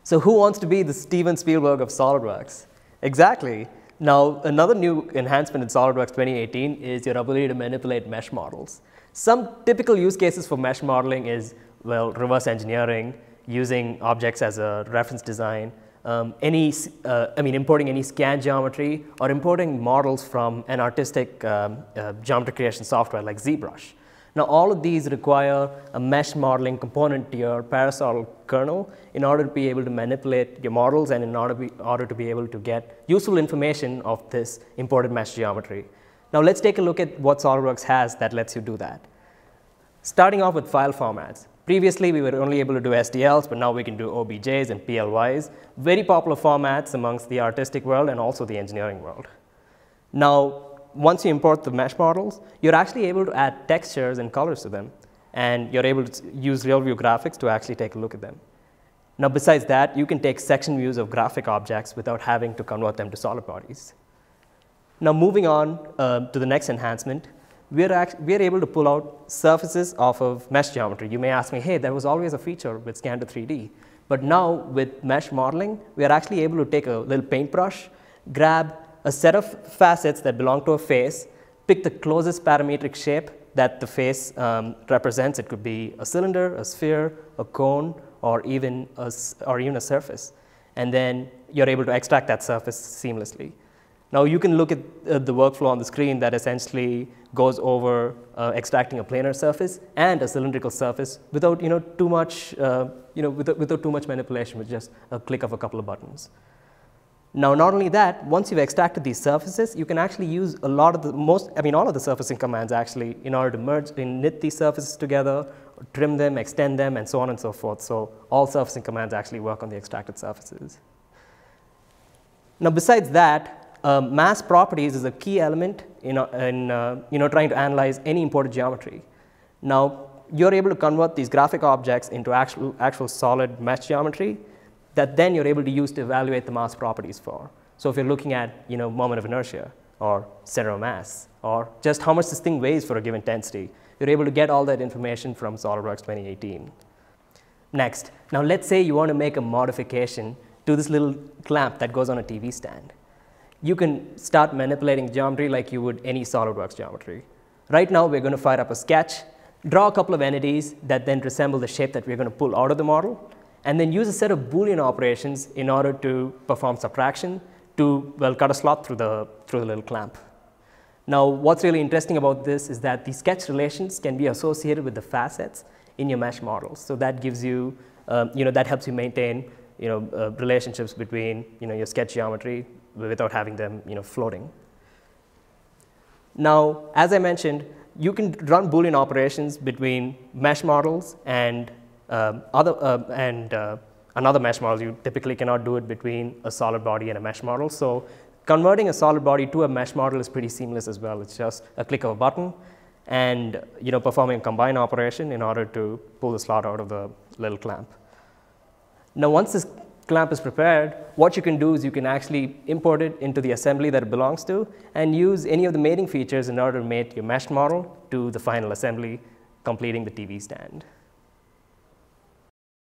So who wants to be the Steven Spielberg of SOLIDWORKS? Exactly. Now, another new enhancement in SOLIDWORKS 2018 is your ability to manipulate mesh models. Some typical use cases for mesh modeling is, well, reverse engineering, using objects as a reference design, importing any scan geometry, or importing models from an artistic geometry creation software like ZBrush. Now, all of these require a mesh modeling component to your Parasol kernel in order to be able to manipulate your models and in order to be able to get useful information of this imported mesh geometry. Now, let's take a look at what SOLIDWORKS has that lets you do that. Starting off with file formats. Previously, we were only able to do STLs, but now we can do OBJs and PLYs, very popular formats amongst the artistic world and also the engineering world. Now, once you import the mesh models, you're actually able to add textures and colors to them, and you're able to use real-view graphics to actually take a look at them. Now, besides that, you can take section views of graphic objects without having to convert them to solid bodies. Now, moving on to the next enhancement, we are able to pull out surfaces off of mesh geometry. You may ask me, hey, there was always a feature with Scan to 3D. But now, with mesh modeling, we are actually able to take a little paintbrush, grab a set of facets that belong to a face, pick the closest parametric shape that the face represents. It could be a cylinder, a sphere, a cone, or even a surface. And then you're able to extract that surface seamlessly. Now, you can look at the workflow on the screen that essentially goes over extracting a planar surface and a cylindrical surface without too much manipulation with just a click of a couple of buttons. Now, not only that, once you've extracted these surfaces, you can actually use all of the surfacing commands actually in order to merge and knit these surfaces together, trim them, extend them, and so on and so forth. So all surfacing commands actually work on the extracted surfaces. Now, besides that, mass properties is a key element in trying to analyze any imported geometry. Now, you're able to convert these graphic objects into actual solid mesh geometry that then you're able to use to evaluate the mass properties for. So if you're looking at moment of inertia, or center of mass, or just how much this thing weighs for a given density, you're able to get all that information from SOLIDWORKS 2018. Next, now let's say you want to make a modification to this little clamp that goes on a TV stand. You can start manipulating geometry like you would any SOLIDWORKS geometry. Right now, we're going to fire up a sketch, draw a couple of entities that then resemble the shape that we're going to pull out of the model, and then use a set of Boolean operations in order to perform subtraction to, well, cut a slot through the little clamp. Now, what's really interesting about this is that the sketch relations can be associated with the facets in your mesh models. So that gives you, that helps you maintain, relationships between, your sketch geometry without having them, floating. Now, as I mentioned, you can run Boolean operations between mesh models and another mesh model. You typically cannot do it between a solid body and a mesh model. So converting a solid body to a mesh model is pretty seamless as well. It's just a click of a button and performing a combine operation in order to pull the slot out of the little clamp. Now, once this clamp is prepared, what you can do is you can actually import it into the assembly that it belongs to and use any of the mating features in order to mate your mesh model to the final assembly, completing the TV stand.